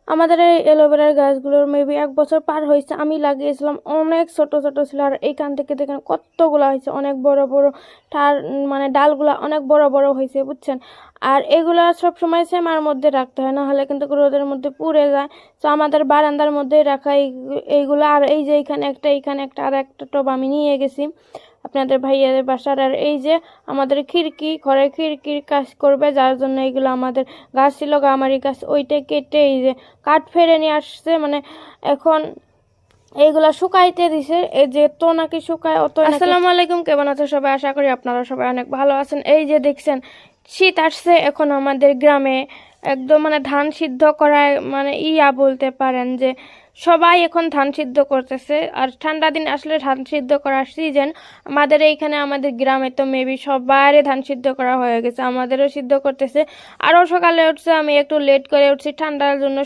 আমাদের এই অ্যালোভেরার গাছগুলোর মেবি 1 বছর পার হয়েছে, আমি লাগিয়েছিলাম, অনেক ছোট ছোট ছিল। আর এইখান থেকে দেখেন কতগুলো হয়েছে, অনেক বড় বড় মানে ডালগুলা অনেক বড় বড় হয়েছে, বুঝছেন। আর এগুলা সবসময় সেমার মধ্যে রাখতে হয়, না হলে কিন্তু রোদের মধ্যে পুড়ে যায়। তো আমাদের বারান্দার মধ্যেই রাখা এইগুলো। আর এই যে এইখানে একটা আর একটা টব আমি নিয়ে গেছি আপনাদের ভাইয়ের বাসার। আর এই যে আমাদের ঘরের খিড়কির কাজ করবে, যার জন্য এইগুলো আমাদের গাছ ছিল গামারি গাছ, ওইটা কেটে এই যে কাঠ ফেরে নিয়ে আসছে, মানে এখন এইগুলা শুকাইতে দিছে। এই যে তো নাকি শুকায় অত। আসসালামু আলাইকুম, কেমন আছো সবাই? আশা করি আপনারা সবাই অনেক ভালো আছেন। এই যে দেখছেন শীত আসছে, এখন আমাদের গ্রামে একদম মানে ধান সিদ্ধ করায় মানে বলতে পারেন যে সবাই এখন ধান সিদ্ধ করতেছে। আর ঠান্ডা দিন আসলে ধান সিদ্ধ করার সিজন। আমাদের এইখানে আমাদের গ্রামে তো মেবি সবারই ধান সিদ্ধ করা হয়ে গেছে, আমাদেরও সিদ্ধ করতেছে। আরও সকালে উঠছে, আমি একটু লেট করে উঠছি ঠান্ডার জন্য,